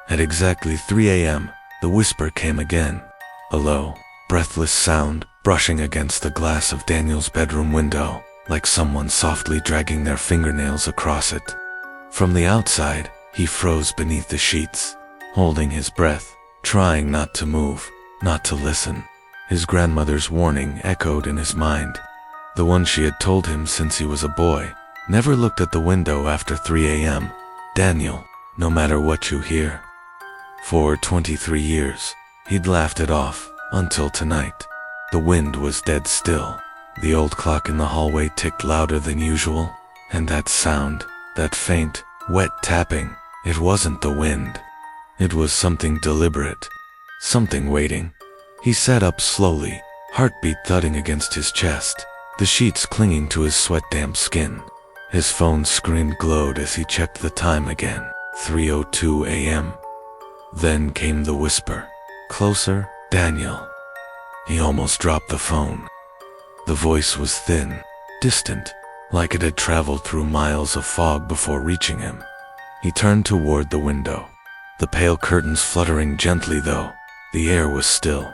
At exactly 3 a.m., the whisper came again. A low, breathless sound brushing against the glass of Daniel's bedroom window, like someone softly dragging their fingernails across it. From the outside, he froze beneath the sheets, holding his breath, trying not to move, not to listen. His grandmother's warning echoed in his mind. The one she had told him since he was a boy. Never looked at the window after 3 a.m. Daniel, no matter what you hear. For 23 years, he'd laughed it off, until tonight. The wind was dead still. The old clock in the hallway ticked louder than usual, and that sound, that faint, wet tapping, it wasn't the wind. It was something deliberate, something waiting. He sat up slowly, heartbeat thudding against his chest, the sheets clinging to his sweat-damp skin. His phone's screen glowed as he checked the time again, 3:02 a.m. Then came the whisper. Closer, Daniel. He almost dropped the phone. The voice was thin, distant, like it had traveled through miles of fog before reaching him. He turned toward the window. The pale curtains fluttering gently though, the air was still.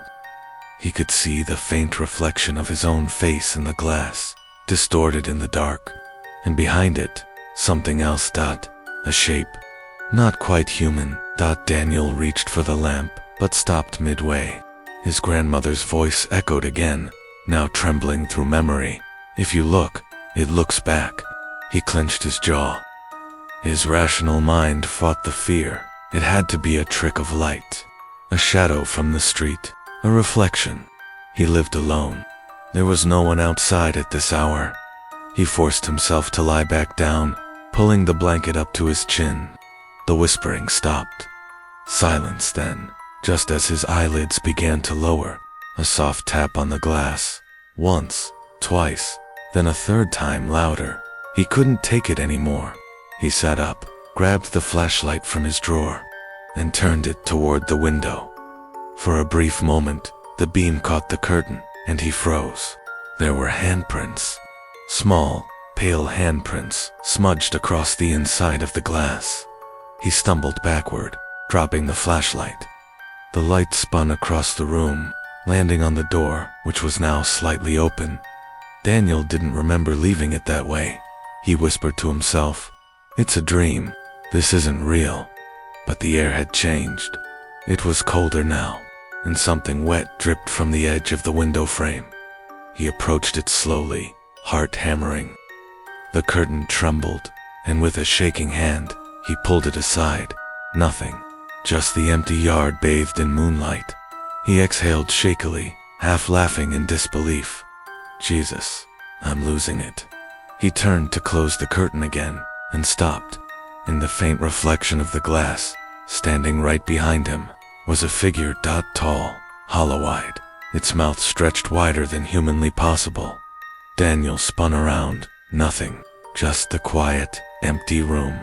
He could see the faint reflection of his own face in the glass, distorted in the dark. And behind it, something else. A shape. Not quite human. Daniel reached for the lamp, but stopped midway. His grandmother's voice echoed again, now trembling through memory. If you look, it looks back. He clenched his jaw. His rational mind fought the fear. It had to be a trick of light. A shadow from the street. A reflection. He lived alone. There was no one outside at this hour. He forced himself to lie back down, pulling the blanket up to his chin. The whispering stopped. Silence then, just as his eyelids began to lower. A soft tap on the glass. Once, twice, then a third time louder. He couldn't take it anymore. He sat up, grabbed the flashlight from his drawer, and turned it toward the window. For a brief moment, the beam caught the curtain, and he froze. There were handprints. Small, pale handprints smudged across the inside of the glass. He stumbled backward, dropping the flashlight. The light spun across the room, landing on the door, which was now slightly open. Daniel didn't remember leaving it that way. He whispered to himself, "It's a dream. This isn't real." But the air had changed. It was colder now, and something wet dripped from the edge of the window frame. He approached it slowly, heart hammering. The curtain trembled, and with a shaking hand, he pulled it aside. Nothing, just the empty yard bathed in moonlight. He exhaled shakily, half laughing in disbelief. Jesus, I'm losing it. He turned to close the curtain again, and stopped. In the faint reflection of the glass, standing right behind him, was a figure. Tall, hollow-eyed, its mouth stretched wider than humanly possible. Daniel spun around. Nothing, just the quiet, empty room.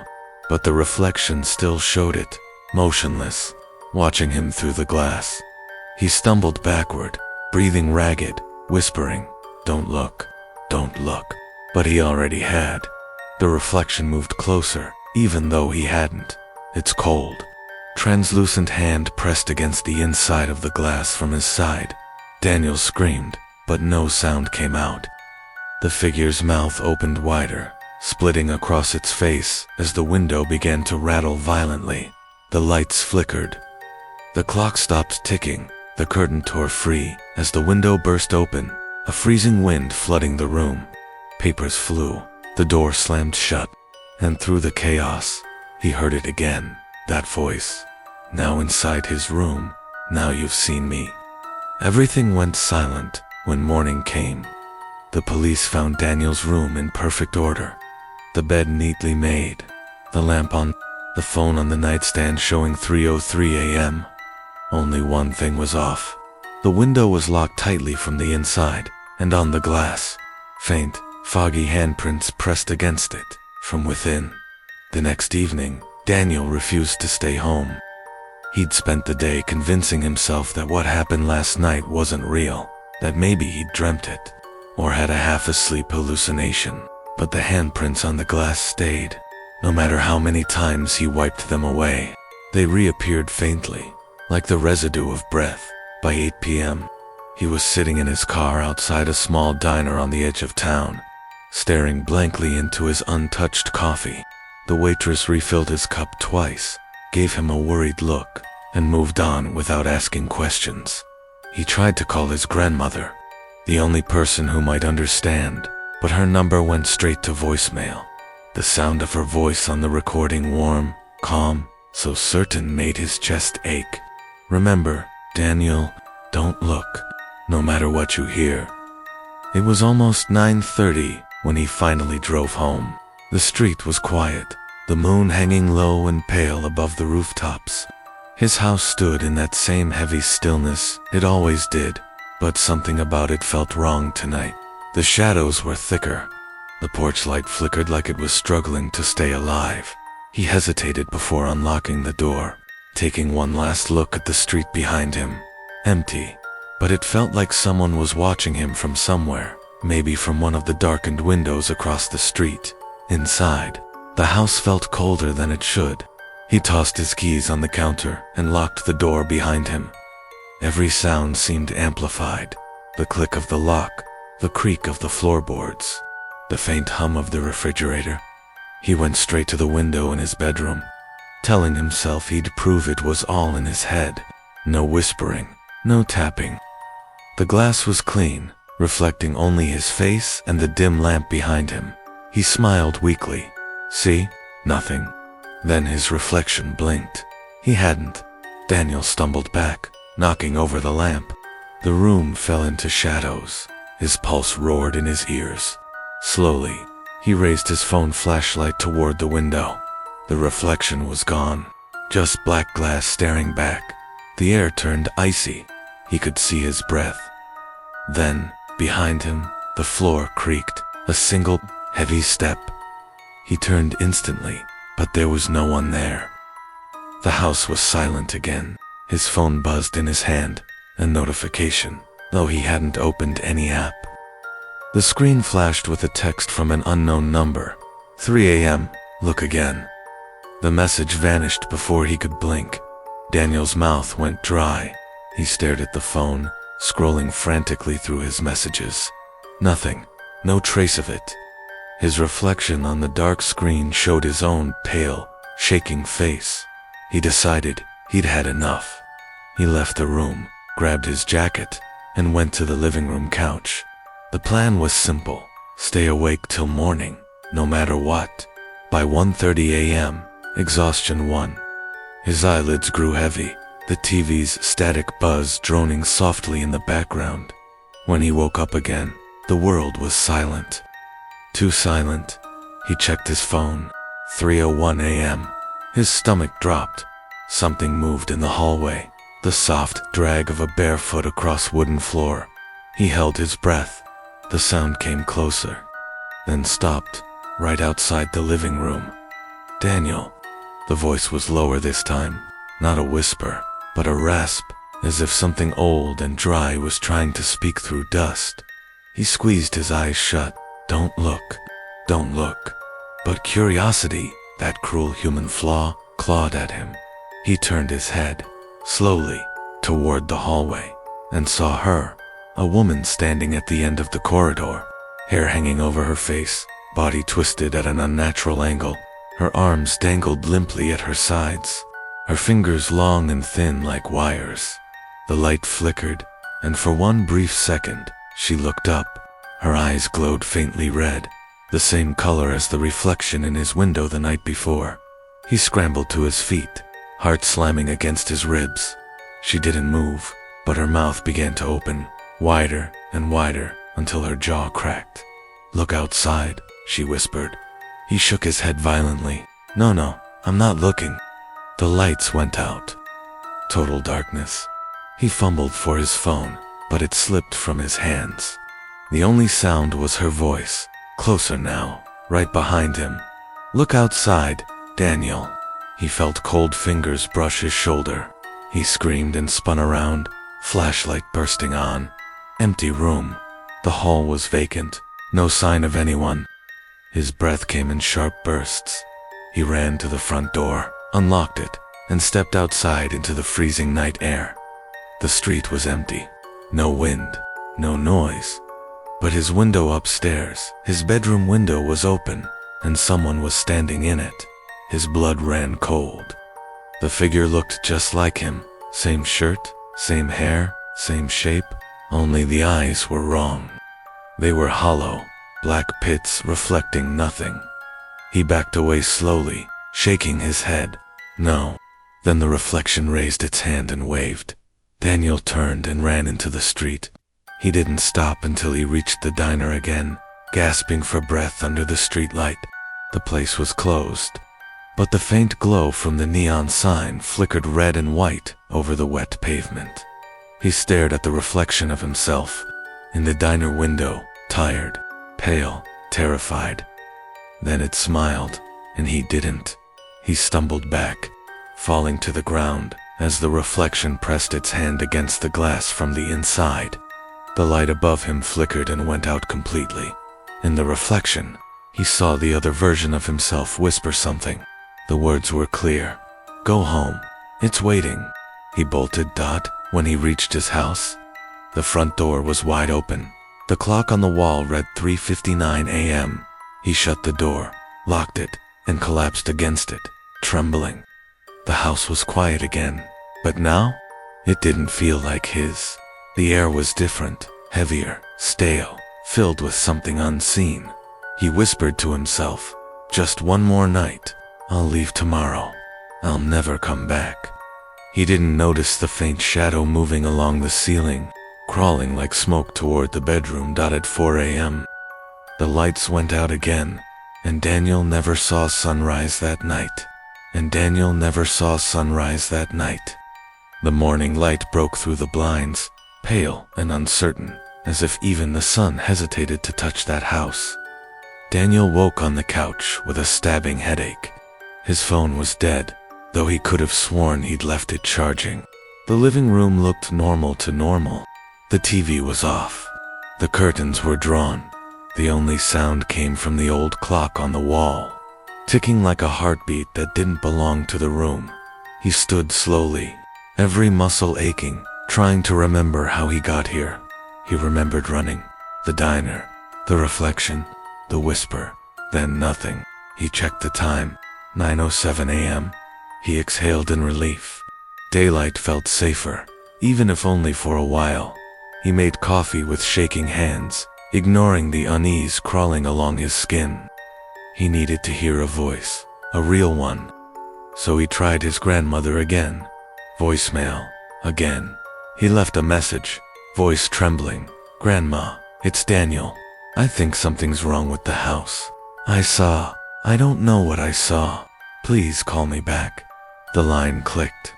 But the reflection still showed it, motionless, watching him through the glass. He stumbled backward, breathing ragged, whispering, "Don't look, don't look." But he already had. The reflection moved closer, even though he hadn't. Its cold, translucent hand pressed against the inside of the glass from his side. Daniel screamed, but no sound came out. The figure's mouth opened wider, splitting across its face as the window began to rattle violently. The lights flickered. The clock stopped ticking. The curtain tore free as the window burst open, a freezing wind flooding the room. Papers flew. The door slammed shut. And through the chaos, he heard it again, that voice. Now inside his room, now you've seen me. Everything went silent when morning came. The police found Daniel's room in perfect order. The bed neatly made, the lamp on, the phone on the nightstand showing 3:03 a.m. Only one thing was off. The window was locked tightly from the inside, and on the glass, faint, foggy handprints pressed against it, from within. The next evening, Daniel refused to stay home. He'd spent the day convincing himself that what happened last night wasn't real, that maybe he'd dreamt it, or had a half-asleep hallucination. But the handprints on the glass stayed, no matter how many times he wiped them away. They reappeared faintly, like the residue of breath. By 8 p.m., he was sitting in his car outside a small diner on the edge of town, staring blankly into his untouched coffee. The waitress refilled his cup twice, gave him a worried look, and moved on without asking questions. He tried to call his grandmother, the only person who might understand, but her number went straight to voicemail. The sound of her voice on the recording, warm, calm, so certain, made his chest ache. "Remember, Daniel, don't look, no matter what you hear." It was almost 9:30 when he finally drove home. The street was quiet, the moon hanging low and pale above the rooftops. His house stood in that same heavy stillness it always did, but something about it felt wrong tonight. The shadows were thicker. The porch light flickered like it was struggling to stay alive. He hesitated before unlocking the door, taking one last look at the street behind him. Empty, but it felt like someone was watching him from somewhere, maybe from one of the darkened windows across the street. Inside, the house felt colder than it should. He tossed his keys on the counter and locked the door behind him. Every sound seemed amplified: the click of the lock, the creak of the floorboards, the faint hum of the refrigerator. He went straight to the window in his bedroom, telling himself he'd prove it was all in his head. No whispering, no tapping. The glass was clean, reflecting only his face and the dim lamp behind him. He smiled weakly. "See? Nothing." Then his reflection blinked. He hadn't. Daniel stumbled back, knocking over the lamp. The room fell into shadows. His pulse roared in his ears. Slowly, he raised his phone flashlight toward the window. The reflection was gone, just black glass staring back. The air turned icy. He could see his breath. Then, behind him, the floor creaked. A single, heavy step. He turned instantly, but there was no one there. The house was silent again. His phone buzzed in his hand, a notification, though he hadn't opened any app. The screen flashed with a text from an unknown number. 3 a.m., look again. The message vanished before he could blink. Daniel's mouth went dry. He stared at the phone, scrolling frantically through his messages. Nothing, no trace of it. His reflection on the dark screen showed his own pale, shaking face. He decided he'd had enough. He left the room, grabbed his jacket, and went to the living room couch. The plan was simple: stay awake till morning, no matter what. By 1:30 a.m., exhaustion won. His eyelids grew heavy, the TV's static buzz droning softly in the background. When he woke up again, the world was silent. Too silent. He checked his phone. 3:01 a.m. His stomach dropped. Something moved in the hallway, the soft drag of a bare foot across wooden floor. He held his breath. The sound came closer, then stopped, right outside the living room. "Daniel." The voice was lower this time, not a whisper, but a rasp, as if something old and dry was trying to speak through dust. He squeezed his eyes shut. "Don't look, don't look." But curiosity, that cruel human flaw, clawed at him. He turned his head, slowly, toward the hallway, and saw her, a woman standing at the end of the corridor, hair hanging over her face, body twisted at an unnatural angle. Her arms dangled limply at her sides, her fingers long and thin like wires. The light flickered, and for one brief second, she looked up. Her eyes glowed faintly red, the same color as the reflection in his window the night before. He scrambled to his feet, heart slamming against his ribs. She didn't move, but her mouth began to open, wider and wider, until her jaw cracked. "Look outside," she whispered. He shook his head violently. No, I'm not looking." The lights went out. Total darkness. He fumbled for his phone, but it slipped from his hands. The only sound was her voice, closer now, right behind him. "Look outside, Daniel." He felt cold fingers brush his shoulder. He screamed and spun around, flashlight bursting on. Empty room. The hall was vacant, no sign of anyone. His breath came in sharp bursts. He ran to the front door, unlocked it, and stepped outside into the freezing night air. The street was empty. No wind, no noise. But his window upstairs, his bedroom window, was open, and someone was standing in it. His blood ran cold. The figure looked just like him. Same shirt, same hair, same shape, only the eyes were wrong. They were hollow, black pits reflecting nothing. He backed away slowly, shaking his head. No. Then the reflection raised its hand and waved. Daniel turned and ran into the street. He didn't stop until he reached the diner again, gasping for breath under the streetlight. The place was closed, but the faint glow from the neon sign flickered red and white over the wet pavement. He stared at the reflection of himself in the diner window, tired, pale, terrified. Then it smiled, and he didn't. He stumbled back, falling to the ground as the reflection pressed its hand against the glass from the inside. The light above him flickered and went out completely. In the reflection, he saw the other version of himself whisper something. The words were clear. "Go home. It's waiting." He bolted. When he reached his house, the front door was wide open. The clock on the wall read 3:59 a.m. He shut the door, locked it, and collapsed against it, trembling. The house was quiet again, but now, it didn't feel like his. The air was different, heavier, stale, filled with something unseen. He whispered to himself, "Just one more night. I'll leave tomorrow. I'll never come back." He didn't notice the faint shadow moving along the ceiling, crawling like smoke toward the bedroom. At 4 a.m., the lights went out again, and Daniel never saw sunrise that night. The morning light broke through the blinds, pale and uncertain, as if even the sun hesitated to touch that house. Daniel woke on the couch with a stabbing headache. His phone was dead, though he could have sworn he'd left it charging. The living room looked normal to normal. The TV was off. The curtains were drawn. The only sound came from the old clock on the wall, ticking like a heartbeat that didn't belong to the room. He stood slowly, every muscle aching, trying to remember how he got here. He remembered running, the diner, the reflection, the whisper, then nothing. He checked the time, 9:07 a.m. He exhaled in relief. Daylight felt safer, even if only for a while. He made coffee with shaking hands, ignoring the unease crawling along his skin. He needed to hear a voice, a real one. So he tried his grandmother again. Voicemail, again. He left a message, voice trembling. "Grandma, it's Daniel. I think something's wrong with the house. I don't know what I saw. Please call me back." The line clicked.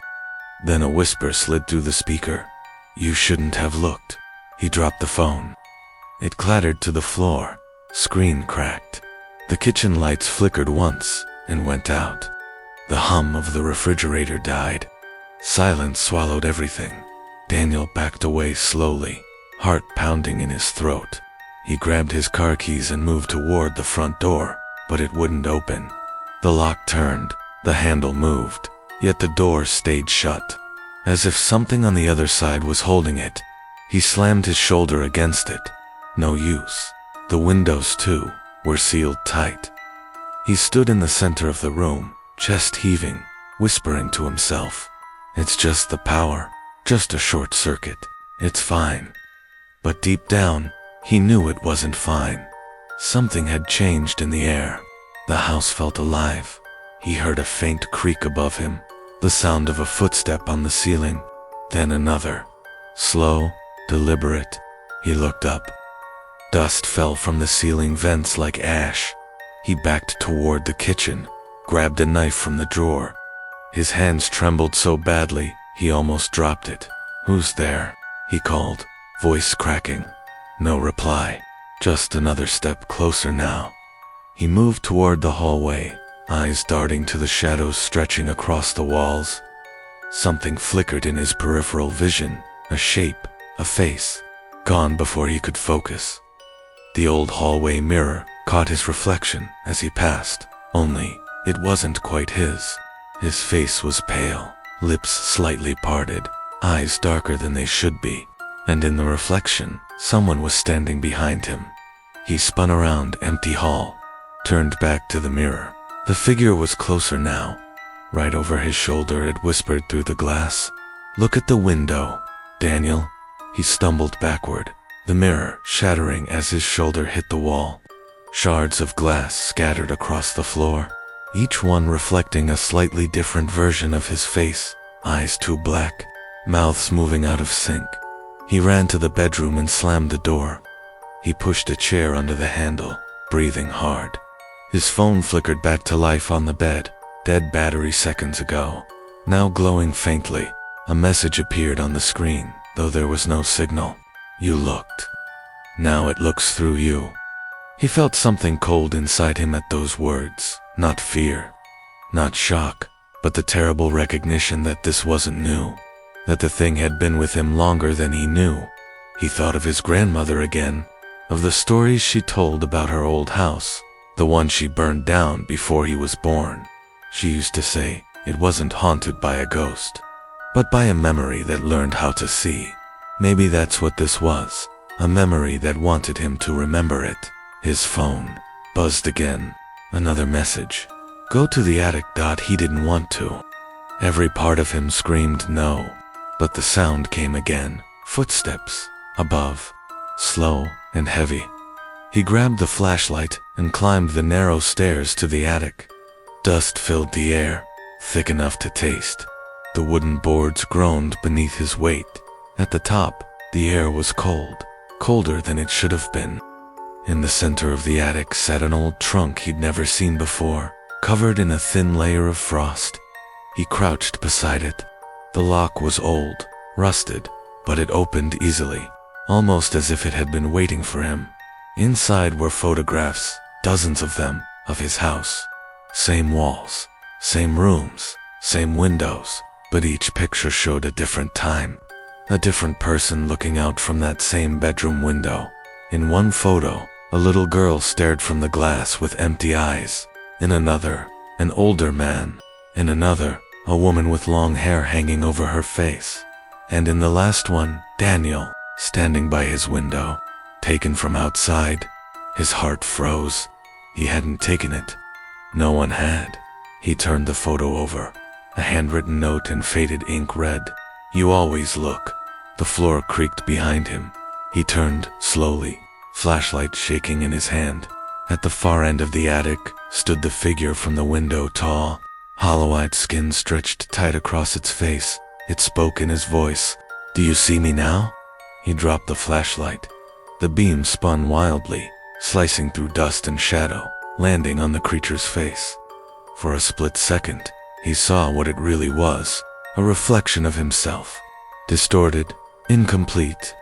Then a whisper slid through the speaker. "You shouldn't have looked." He dropped the phone. It clattered to the floor. Screen cracked. The kitchen lights flickered once and went out. The hum of the refrigerator died. Silence swallowed everything. Daniel backed away slowly, heart pounding in his throat. He grabbed his car keys and moved toward the front door, but it wouldn't open. The lock turned, the handle moved, yet the door stayed shut, as if something on the other side was holding it. He slammed his shoulder against it. No use. The windows, too, were sealed tight. He stood in the center of the room, chest heaving, whispering to himself, "It's just the power, just a short circuit. It's fine." But deep down, he knew it wasn't fine. Something had changed in the air. The house felt alive. He heard a faint creak above him, the sound of a footstep on the ceiling, then another. Slow, deliberate. He looked up. Dust fell from the ceiling vents like ash. He backed toward the kitchen, grabbed a knife from the drawer. His hands trembled so badly, he almost dropped it. "Who's there?" he called, voice cracking. No reply. Just another step closer now. He moved toward the hallway, eyes darting to the shadows stretching across the walls. Something flickered in his peripheral vision, a shape, a face, gone before he could focus. The old hallway mirror caught his reflection as he passed, only it wasn't quite his. His face was pale, lips slightly parted, eyes darker than they should be, and in the reflection, someone was standing behind him. He spun around empty hall, turned back to the mirror. The figure was closer now. Right over his shoulder it whispered through the glass, "Look at the window, Daniel." He stumbled backward, the mirror shattering as his shoulder hit the wall. Shards of glass scattered across the floor, each one reflecting a slightly different version of his face, eyes too black, mouths moving out of sync. He ran to the bedroom and slammed the door. He pushed a chair under the handle, breathing hard. His phone flickered back to life on the bed, dead battery seconds ago. Now glowing faintly, a message appeared on the screen, though there was no signal. "You looked. Now it looks through you." He felt something cold inside him at those words, not fear, not shock, but the terrible recognition that this wasn't new, that the thing had been with him longer than he knew. He thought of his grandmother again, of the stories she told about her old house, the one she burned down before he was born. She used to say it wasn't haunted by a ghost, but by a memory that learned how to see. Maybe that's what this was, a memory that wanted him to remember it. His phone buzzed again, another message. Go to the attic. He didn't want to. Every part of him screamed no, but the sound came again, footsteps, above, slow and heavy. He grabbed the flashlight and climbed the narrow stairs to the attic. Dust filled the air, thick enough to taste. The wooden boards groaned beneath his weight. At the top, the air was cold, colder than it should have been. In the center of the attic sat an old trunk he'd never seen before, covered in a thin layer of frost. He crouched beside it. The lock was old, rusted, but it opened easily, almost as if it had been waiting for him. Inside were photographs, dozens of them, of his house. Same walls, same rooms, same windows, but each picture showed a different time, a different person looking out from that same bedroom window. In one photo, a little girl stared from the glass with empty eyes. In another, an older man. In another, a woman with long hair hanging over her face. And in the last one, Daniel, standing by his window, taken from outside. His heart froze. He hadn't taken it. No one had. He turned the photo over. A handwritten note in faded ink read, "You always look." The floor creaked behind him. He turned slowly, flashlight shaking in his hand. At the far end of the attic stood the figure from the window, tall, hollow-eyed, skin stretched tight across its face. It spoke in his voice. "Do you see me now?" He dropped the flashlight. The beam spun wildly, slicing through dust and shadow, landing on the creature's face. For a split second, he saw what it really was, a reflection of himself. Distorted, incomplete,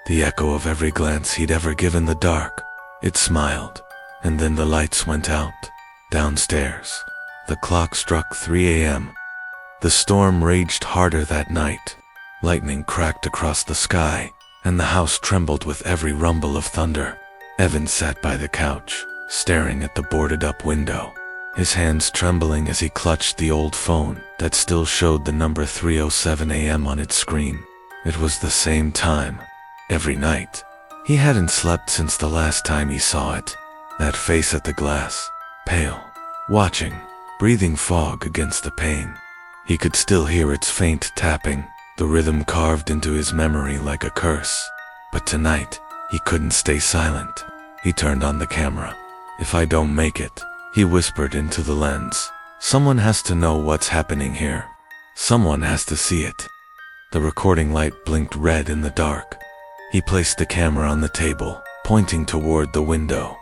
the echo of every glance he'd ever given the dark. It smiled, and then the lights went out. Downstairs, the clock struck 3 a.m. The storm raged harder that night. Lightning cracked across the sky, and the house trembled with every rumble of thunder. Evan sat by the couch, staring at the boarded-up window, his hands trembling as he clutched the old phone that still showed the number 3:07 a.m. on its screen. It was the same time, every night. He hadn't slept since the last time he saw it. That face at the glass, pale, watching, breathing fog against the pane. He could still hear its faint tapping, the rhythm carved into his memory like a curse. But tonight, he couldn't stay silent. He turned on the camera. "If I don't make it," he whispered into the lens, "someone has to know what's happening here. Someone has to see it." The recording light blinked red in the dark. He placed the camera on the table, pointing toward the window.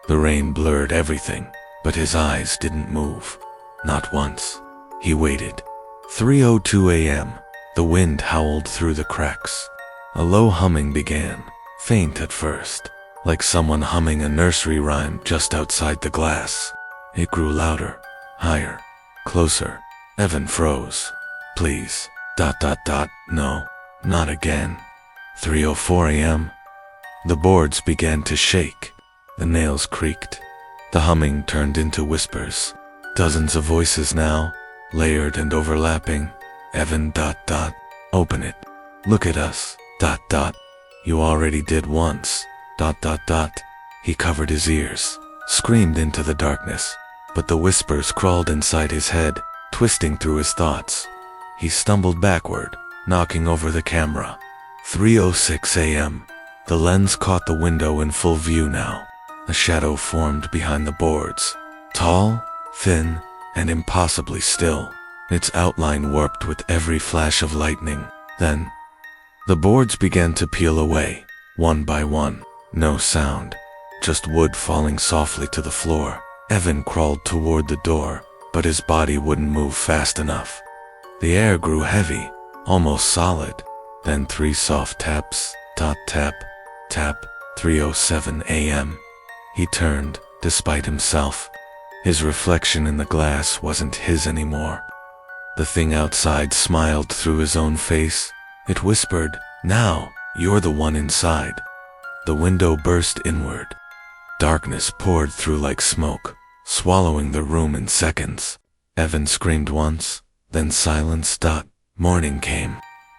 The rain blurred everything, but his eyes didn't move. Not once. He waited. 3:02 a.m. The wind howled through the cracks. A low humming began, faint at first, like someone humming a nursery rhyme just outside the glass. It grew louder, higher, closer. Evan froze. "Please, ... no, not again." 3:04 a.m. The boards began to shake. The nails creaked. The humming turned into whispers. Dozens of voices now, layered and overlapping. Evan ... Open it. Look at us ... You already did once ... He covered his ears, screamed into the darkness, but the whispers crawled inside his head, twisting through his thoughts. He stumbled backward, knocking over the camera. 3:06 a.m. The lens caught the window in full view now. A shadow formed behind the boards, tall, thin, and impossibly still, its outline warped with every flash of lightning. Then, the boards began to peel away, one by one. No sound, just wood falling softly to the floor. Evan crawled toward the door, but his body wouldn't move fast enough. The air grew heavy, almost solid. Then 3 soft taps, tap, tap, 3:07 a.m. He turned, despite himself. His reflection in the glass wasn't his anymore. The thing outside smiled through his own face. It whispered, "Now, you're the one inside." The window burst inward. Darkness poured through like smoke, swallowing the room in seconds. Evan screamed once, then silence. Morning came.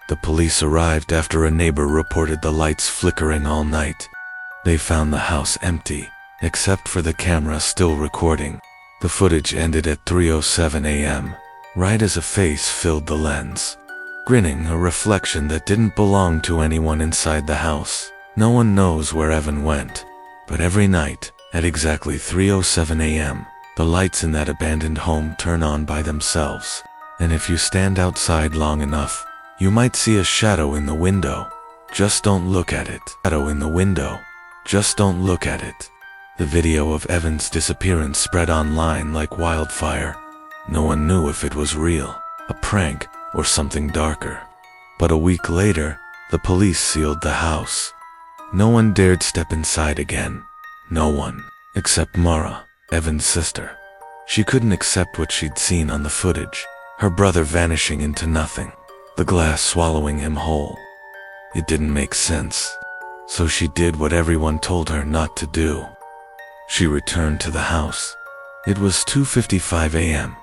The police arrived after a neighbor reported the lights flickering all night. They found the house empty, except for the camera still recording. The footage ended at 3:07 a.m., right as a face filled the lens, grinning, a reflection that didn't belong to anyone inside the house. No one knows where Evan went, but every night, at exactly 3:07 a.m., the lights in that abandoned home turn on by themselves. And if you stand outside long enough, you might see a shadow in the window. Just don't look at it. Shadow in the window. Just don't look at it. The video of Evan's disappearance spread online like wildfire. No one knew if it was real, a prank, or something darker. But a week later, the police sealed the house. No one dared step inside again. No one, except Mara, Evan's sister. She couldn't accept what she'd seen on the footage. Her brother vanishing into nothing, the glass swallowing him whole. It didn't make sense. So she did what everyone told her not to do. She returned to the house. It was 2:55 a.m.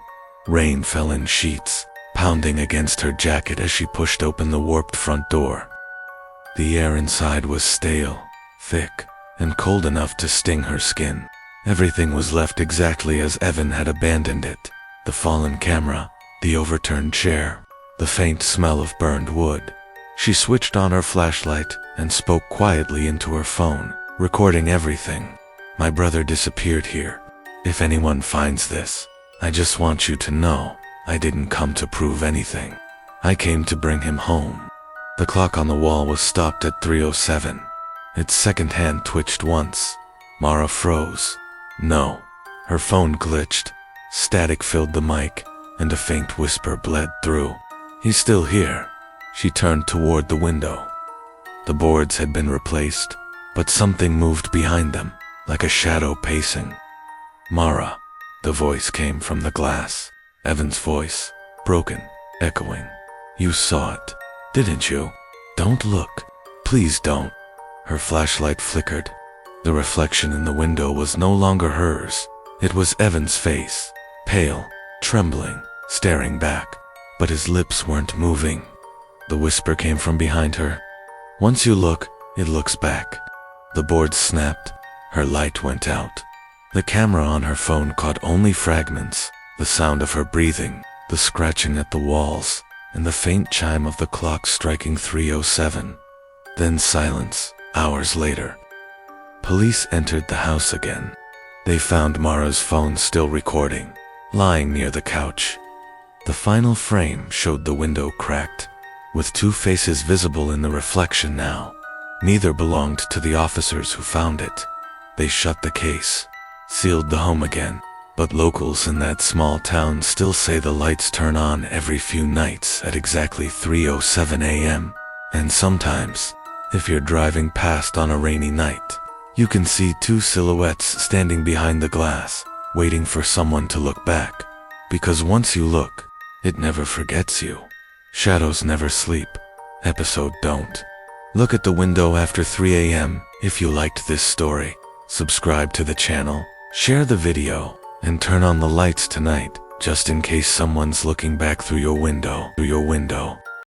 Rain fell in sheets, pounding against her jacket as she pushed open the warped front door. The air inside was stale, thick, and cold enough to sting her skin. Everything was left exactly as Evan had abandoned it. The fallen camera, the overturned chair, the faint smell of burned wood. She switched on her flashlight and spoke quietly into her phone, recording everything. "My brother disappeared here. If anyone finds this, I just want you to know, I didn't come to prove anything. I came to bring him home." The clock on the wall was stopped at 3:07. Its second hand twitched once. Mara froze. No. Her phone glitched. Static filled the mic, and a faint whisper bled through. "He's still here." She turned toward the window. The boards had been replaced, but something moved behind them, like a shadow pacing. "Mara." The voice came from the glass. Evan's voice, broken, echoing. "You saw it, didn't you? Don't look. Please don't." Her flashlight flickered. The reflection in the window was no longer hers. It was Evan's face, pale, trembling, staring back, but his lips weren't moving. The whisper came from behind her. "Once you look, it looks back." The boards snapped. Her light went out. The camera on her phone caught only fragments, the sound of her breathing, the scratching at the walls, and the faint chime of the clock striking 3:07. Then silence, hours later. Police entered the house again. They found Mara's phone still recording, lying near the couch. The final frame showed the window cracked, with 2 faces visible in the reflection now. Neither belonged to the officers who found it. They shut the case, sealed the home again, but locals in that small town still say the lights turn on every few nights at exactly 3:07 a.m. And sometimes, if you're driving past on a rainy night, you can see 2 silhouettes standing behind the glass, waiting for someone to look back. Because once you look, it never forgets you. Shadows never sleep. Episode don't. Look at the window after 3 a.m. If you liked this story, subscribe to the channel, share the video, and turn on the lights tonight, just in case someone's looking back through your window.